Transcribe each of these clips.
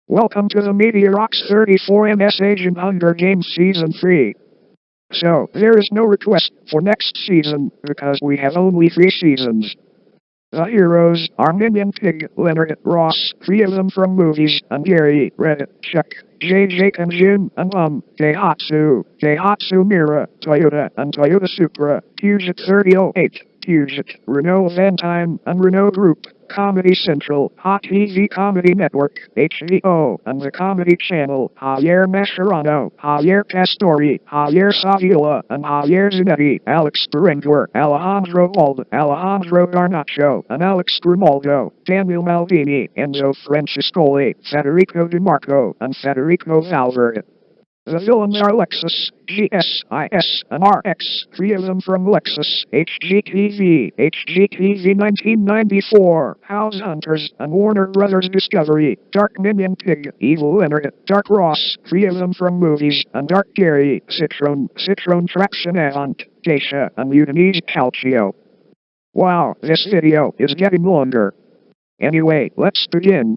Welcome to the MediaRocks34 MSAgent Hunger Games Season 3. So, there is no request for next season, because we have only 3 seasons. The heroes are Minion Pig, Leonard, Ross, 3 of them from movies, and Gary, Red, Chuck, Jake and Jim, and Daihatsu, Mira, Toyota, and Toyota Supra, Puget 3008, Puget, Renault Ventime, and Renault Group, Comedy Central, Hot TV Comedy Network, HBO, and the Comedy Channel, Javier Mascherano, Javier Pastori, Javier Saviola, and Javier Zanetti, Alex Berenguer, Alejandro Wald, Alejandro Garnacho, and Alex Grimaldo, Daniel Maldini, Enzo Francescoli, Federico DeMarco, and Federico Valverde. The villains are Lexus, GSIS, and RX, 3 of them from Lexus, HGTV 1994, House Hunters, and Warner Brothers Discovery, Dark Minion Pig, Evil Leonard, Dark Ross, 3 of them from movies, and Dark Gary, Citroen Traction Avant, Dacia, and Udinese Calcio. Wow, this video is getting longer. Anyway, let's begin.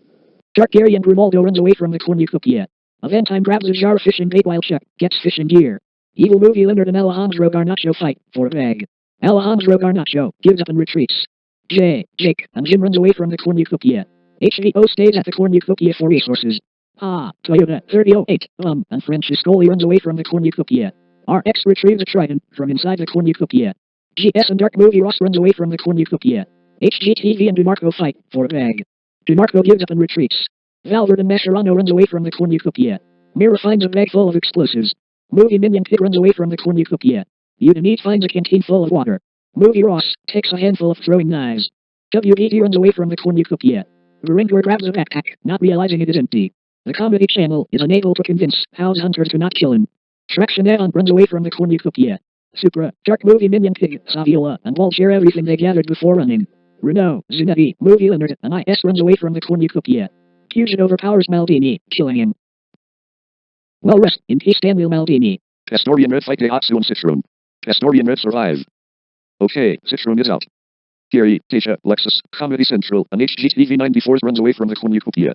Dark Gary and Grimaldo runs away from the cornucopia. Aventime grabs a jar of fishing bait while Chuck gets fishing gear. Evil movie Leonard and Alejandro Garnacho fight for a bag. Alejandro Garnacho gives up and retreats. Jake, and Jim runs away from the cornucopia. HVO stays at the cornucopia for resources. Toyota 3008, and Francescoli runs away from the cornucopia. RX retrieves a trident from inside the cornucopia. GS and Dark Movie Ross runs away from the cornucopia. HGTV and DeMarco fight for a bag. DeMarco gives up and retreats. Valverde and Mascherano runs away from the cornucopia. Mira finds a bag full of explosives. Movie Minion Pig runs away from the cornucopia. Udinese finds a canteen full of water. Movie Ross takes a handful of throwing knives. WBT runs away from the cornucopia. Berenguer grabs a backpack, not realizing it is empty. The Comedy Channel is unable to convince House Hunters to not kill him. Traction Avant runs away from the cornucopia. Supra, Dark Movie Minion Pig, Saviola, and Walt share everything they gathered before running. Renault, Zanetti, Movie Leonard, and IS runs away from the cornucopia. Puget overpowers Maldini, killing him. Well, rest in peace, Daniel Maldini. Pastori and Red fight Daihatsu and Citroen. Pastori and Red survive. Okay, Citroen is out. Gary, Dacia, Lexus, Comedy Central, and HGTV 94's runs away from the cornucopia.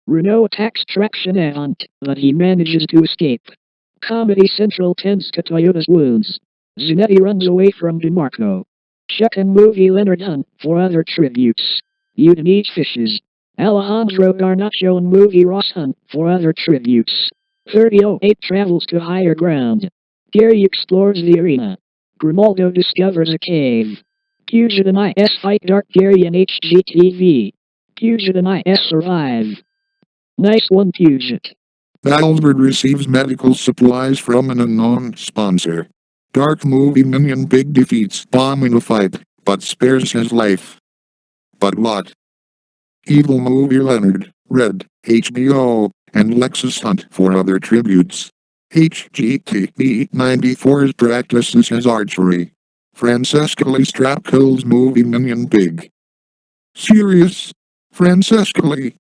Renault attacks Traction Avant, but he manages to escape. Comedy Central tends to Toyota's wounds. Zanetti runs away from DeMarco. Chuck and Movie Leonard hunt for other tributes. Udinese fishes. Alejandro Garnacho and Movie Ross hunt for other tributes. 3008 travels to higher ground. Gary explores the arena. Grimaldo discovers a cave. Puget and IS fight Dark Gary and HGTV. Puget and IS survive. Nice one, Puget. Valverde receives medical supplies from an unknown sponsor. Dark Movie Minion Pig defeats Bomb in a fight, but spares his life. But what? Evil Movie Leonard, Red, HBO, and Lexus hunt for other tributes. HGTV 94's practices his archery. Francescoli strap kills Movie Minion Pig. Serious? Francescoli?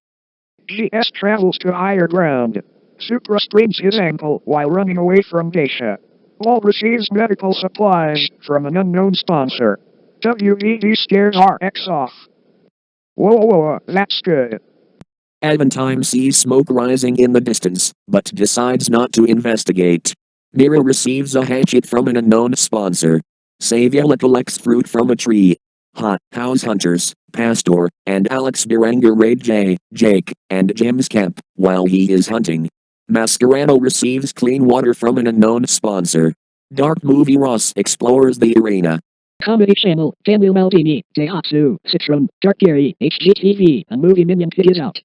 GS travels to higher ground. Supra sprains his ankle while running away from Dacia. Walt receives medical supplies from an unknown sponsor. WVD scares RX off. Whoa, that's good. Aventime sees smoke rising in the distance, but decides not to investigate. Mira receives a hatchet from an unknown sponsor. Saviola collects fruit from a tree. House Hunters, Pastor, and Alex Berenguer raid Jake, and Jim's camp while he is hunting. Mascherano receives clean water from an unknown sponsor. Dark Movie Ross explores the arena. Comedy Channel, Daniel Maldini, Daihatsu, Citroen, Dark Gary, HGTV, and Movie Minion Pig is out.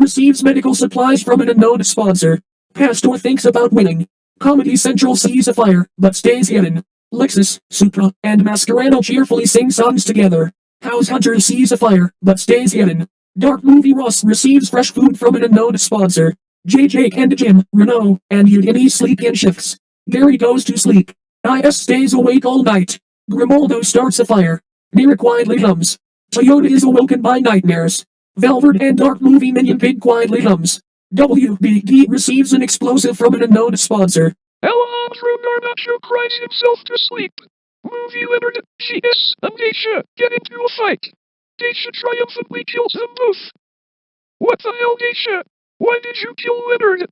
Receives medical supplies from an unknown sponsor. Pastor thinks about winning. Comedy Central sees a fire, but stays hidden. Lexus, Supra, and Mascherano cheerfully sing songs together. House Hunter sees a fire, but stays hidden. Dark Movie Ross receives fresh food from an unknown sponsor. Jake and Jim, Renault, and Udinese sleep in shifts. Gary goes to sleep. IS stays awake all night. Grimaldo starts a fire. Mira quietly hums. Toyota is awoken by nightmares. Valverde and Dark Movie Minion Pig quietly hums. WBD receives an explosive from an unknown sponsor. Alejandro Garnacho cries himself to sleep. Movie Leonard, GS, and Dacia get into a fight. Dacia triumphantly kills them both. What the hell, Geisha? Why did you kill Leonard?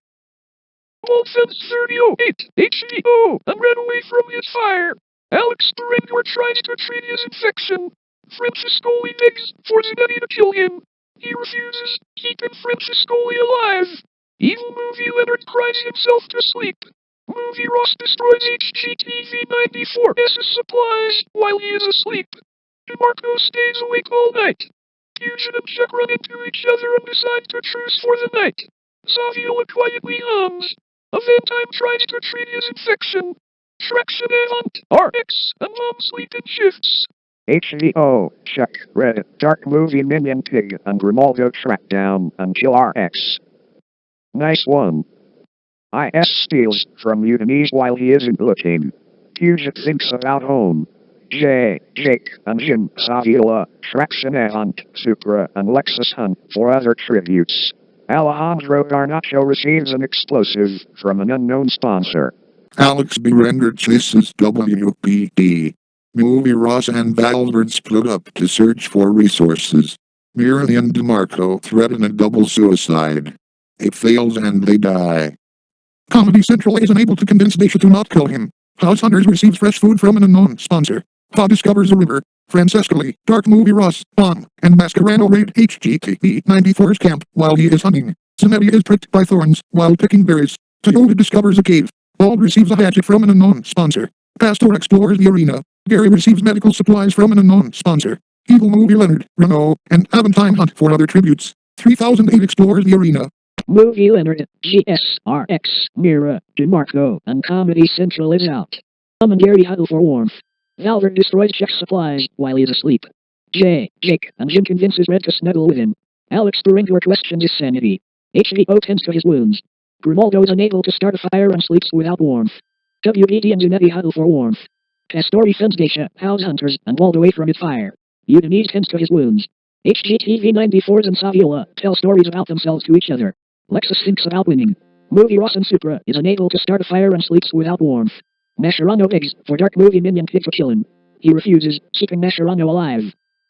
Wolfen's 3008, HDO, and ran away from his fire. Alex Durangor tried to treat his infection. Franciscoli begs for Zanetti to kill him. He refuses, keeping Franciscoli alive. Evil movie Leonard cries himself to sleep. Movie Ross destroys HGTV94's supplies while he is asleep. DeMarco stays awake all night. Fusion and Chuck run into each other and decide to truce for the night. Saviola quietly hums. Aventime tries to treat his infection. Traction Avant, RX, and Mom sleep in shifts. HVO, Chuck, Red, Dark Movie Minion Pig, and Grimaldo track down and kill RX. Nice one. IS steals from Udinese while he isn't looking. Puget thinks about home. Jake, and Jim, Saviola, Traction Avant, Supra, and Lexus hunt for other tributes. Alejandro Garnacho receives an explosive from an unknown sponsor. Alex B. rendered chases WPD. Movie Ross and Valverde split up to search for resources. Miri and DeMarco threaten a double suicide. It fails and they die. Comedy Central is unable to convince Daisha to not kill him. House Hunters receives fresh food from an unknown sponsor. Pa discovers a river. Francescoli, Dark Movie Ross, Bomb, and Mascherano raid HGTV94's camp while he is hunting. Zanetti is pricked by thorns while picking berries. Toyota discovers a cave. Bald receives a hatchet from an unknown sponsor. Pastor explores the arena. Gary receives medical supplies from an unknown sponsor. Evil movie Leonard, Renault, and Aventine hunt for other tributes. 3008 explores the arena. Movie Leonard, GSRX, Mira, DeMarco, and Comedy Central is out. Tom and Gary huddle for warmth. Valverde destroys Chuck's supplies while he's asleep. Jake, and Jim convinces Red to snuggle with him. Alex Durangor questions his sanity. HVO tends to his wounds. Grimaldo is unable to start a fire and sleeps without warmth. WBD and Zanetti huddle for warmth. Pastori fends Geisha, House Hunters, and walled away from his fire. Udinese tends to his wounds. HGTV94's and Saviola tell stories about themselves to each other. Lexus thinks about winning. Movie Ross and Supra is unable to start a fire and sleeps without warmth. Mascherano begs for Dark Movie Minion Pig to kill him. He refuses, keeping Mascherano alive.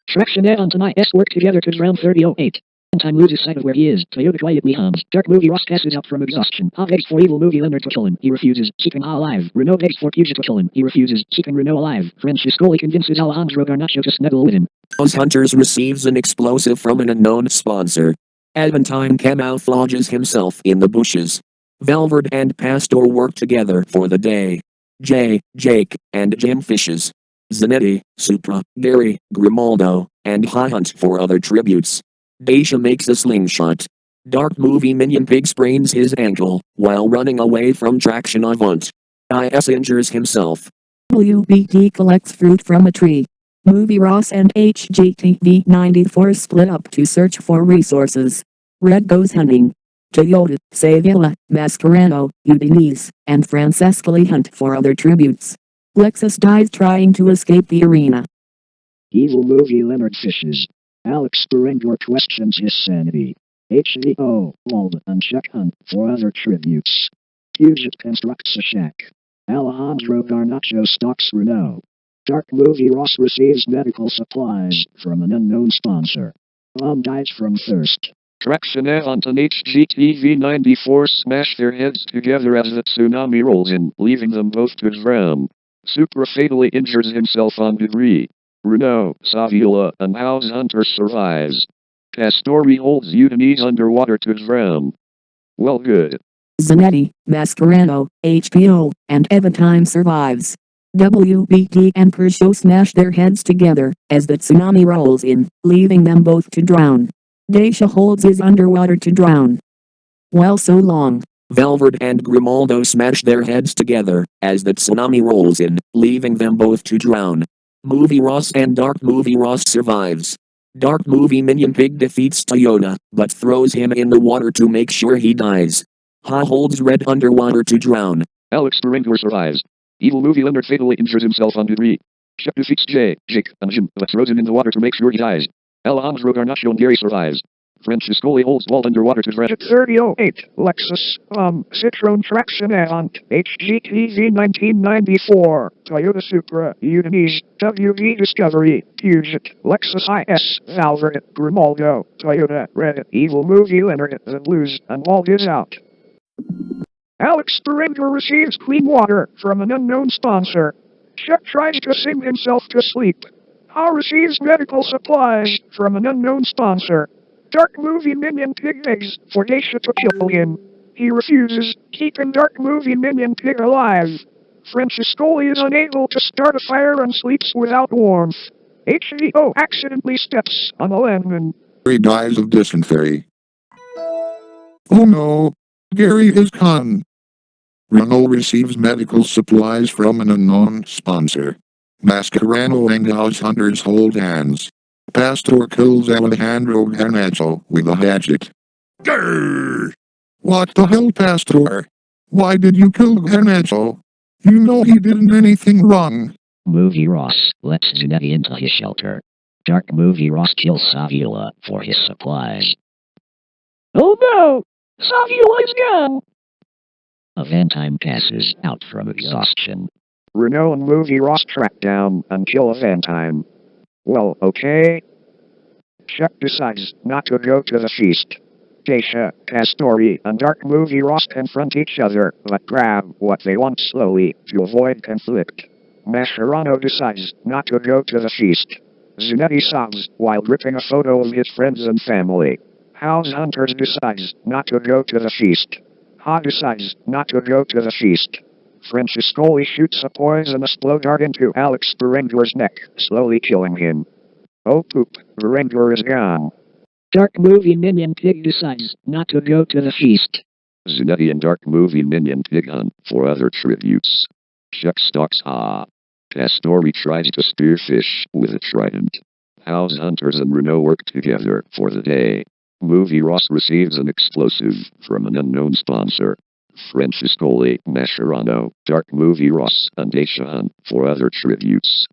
Traction and IS work together to drown 3008. Time loses sight of where he is. Toyota quietly hums. Dark Movie Ross passes out from exhaustion. Ha begs for Evil Movie Leonard to kill him. He refuses, keeping Ha alive. Renault begs for Puget to kill him. He refuses, keeping Renault alive. Franciscoli convinces Alejandro Garnacho to snuggle with him. House Hunters receives an explosive from an unknown sponsor. Aventine camouflages himself in the bushes. Valverde and Pastor work together for the day. Jake, and Jim fishes. Zanetti, Supra, Gary, Grimaldo, and Ha hunt for other tributes. Daisha makes a slingshot. Dark Movie Minion Pig sprains his ankle while running away from Traction Avant. IS injures himself. WBD collects fruit from a tree. Movie Ross and HGTV94 split up to search for resources. Red goes hunting. Toyota, Saviola, Mascherano, Udinese, and Francescoli hunt for other tributes. Lexus dies trying to escape the arena. Evil Movie Leonard fishes. Alex Durangor questions his sanity. HVO, Wald, and Chuck hunt for other tributes. Puget constructs a shack. Alejandro Garnacho stalks Renault. Dark Movie Ross receives medical supplies from an unknown sponsor. Mom dies from thirst. Traction Avant and HGTV94 smash their heads together as the tsunami rolls in, leaving them both to drown. Supra fatally injures himself on debris. Renault, Saviola, and House Hunter survives. Pastori holds Udinese underwater to drown. Well, good. Zanetti, Mascherano, HBO, and Aventine survives. WBD and Persho smash their heads together as the tsunami rolls in, leaving them both to drown. Daisha holds his underwater to drown. Well, so long. Valverde and Grimaldo smash their heads together as the tsunami rolls in, leaving them both to drown. Movie Ross and Dark Movie Ross survives. Dark Movie Minion Pig defeats Toyota, but throws him in the water to make sure he dies. Ha holds Red underwater to drown. Alex Durangor survives. Evil Movie Leonard fatally injures himself on debris. Chuck defeats Jake, and Jim, but throws him in the water to make sure he dies. Alejandro Garnacho and Gary survives. Francescoli holds wall underwater to grab. 3008, Lexus, Citroen Traction Avant, HGTV 1994, Toyota Supra, Udinese, WV Discovery, Puget, Lexus IS, Valverde, Grimaldo, Toyota, Red, Evil Movie Leonard, The Blues, and Walt is out. Alex Berenger receives clean water from an unknown sponsor. Chuck tries to sing himself to sleep. How receives medical supplies from an unknown sponsor. Dark Movie Minion Pig begs for Dacia to kill him. He refuses, keeping Dark Movie Minion Pig alive. Francescoli is unable to start a fire and sleeps without warmth. HVO accidentally steps on a landman. Gary dies of dysentery. Oh no! Gary is gone. Renault receives medical supplies from an unknown sponsor. Mascherano and house hunters hold hands. Pastor kills Alejandro Garnacho with a hatchet. Grrr! What the hell, Pastor? Why did you kill Garnacho? You know he didn't anything wrong. Movie Ross lets Zanetti into his shelter. Dark Movie Ross kills Saviola for his supplies. Oh no! Saviola is gone! Avantime passes out from exhaustion. Renault and Movie Ross track down and kill Avantime. Well, okay. Chuck decides not to go to the feast. Dacia, Pastori, and Dark Movie Ross confront each other, but grab what they want slowly to avoid conflict. Mascherano decides not to go to the feast. Zanetti sobs while gripping a photo of his friends and family. House Hunters decides not to go to the feast. Ha decides not to go to the feast. Francescoli shoots a poisonous blow dart into Alex Berenger's neck, slowly killing him. Oh poop, Berenger is gone. Dark Movie Minion Pig decides not to go to the feast. Zanetti and Dark Movie Minion Pig hunt for other tributes. Chuck stalks Ha. Pastori tries to spearfish with a trident. House Hunters and Renault work together for the day. Movie Ross receives an explosive from an unknown sponsor. Francescoli, Mascherano, Dark Movie Ross, and Dacia hunt for other tributes.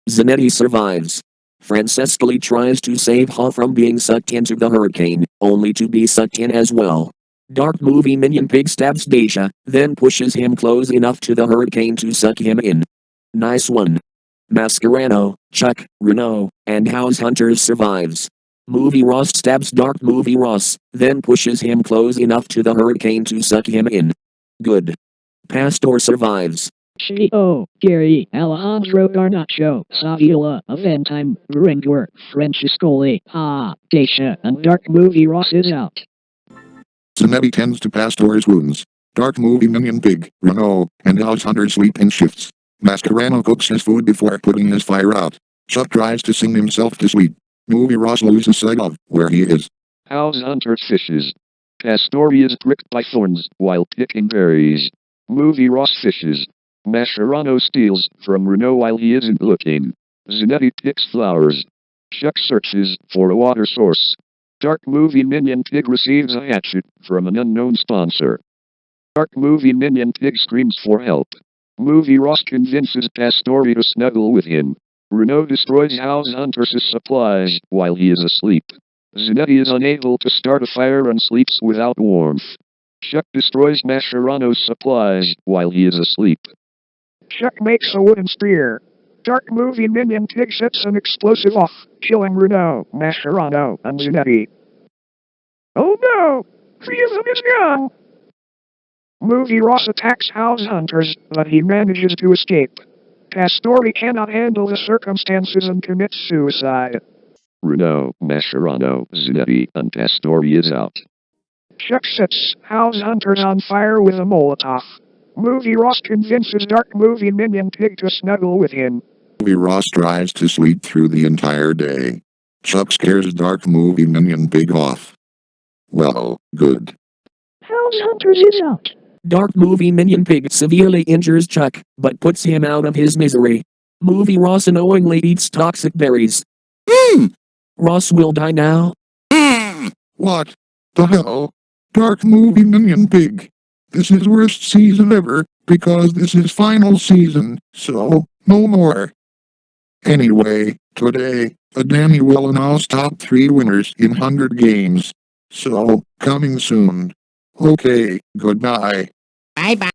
Zanetti survives. Francescoli tries to save Ha from being sucked into the hurricane, only to be sucked in as well. Dark Movie Minion Pig stabs Dacia, then pushes him close enough to the hurricane to suck him in. Nice one. Mascherano, Chuck, Renault, and House Hunters survives. Movie Ross stabs Dark Movie Ross, then pushes him close enough to the hurricane to suck him in. Good. Pastor survives. Chio, Gary, Alejandro Garnacho, Saviola, Avantime, Berenger, Francescoli, Ha, Dacia, and Dark Movie Ross is out. Zanetti tends to Pastor's wounds. Dark Movie Minion Pig, Renault, and House Hunters sleep in shifts. Mascherano cooks his food before putting his fire out. Chuck tries to sing himself to sleep. Movie Ross loses sight of where he is. House Hunters fishes. Pastori is pricked by thorns while picking berries. Movie Ross fishes. Mascherano steals from Renault while he isn't looking. Zanetti picks flowers. Chuck searches for a water source. Dark Movie Minion Pig receives a hatchet from an unknown sponsor. Dark Movie Minion Pig screams for help. Movie Ross convinces Pastori to snuggle with him. Renault destroys House Hunters' supplies while he is asleep. Zanetti is unable to start a fire and sleeps without warmth. Chuck destroys Mascherano's supplies while he is asleep. Chuck makes a wooden spear. Dark Movie Minion Pig sets an explosive off, killing Renault, Mascherano, and Zanetti. Oh no! 3 of them is gone! Movie Ross attacks House Hunters, but he manages to escape. Pastori cannot handle the circumstances and commits suicide. Renault, Mascherano, Zanetti, and Pastori is out. Chuck sets House Hunters on fire with a Molotov. Movie Ross convinces Dark Movie Minion Pig to snuggle with him. Movie Ross tries to sleep through the entire day. Chuck scares Dark Movie Minion Pig off. Well, good. House Hunters is out. Dark Movie Minion Pig severely injures Chuck, but puts him out of his misery. Movie Ross unknowingly eats toxic berries. Ross will die now. What the hell? Dark Movie Minion Pig. This is worst season ever, because this is final season, so no more. Anyway, today, Danny will announce top 3 winners in 100 games. So, coming soon. Okay, goodbye. Bye bye.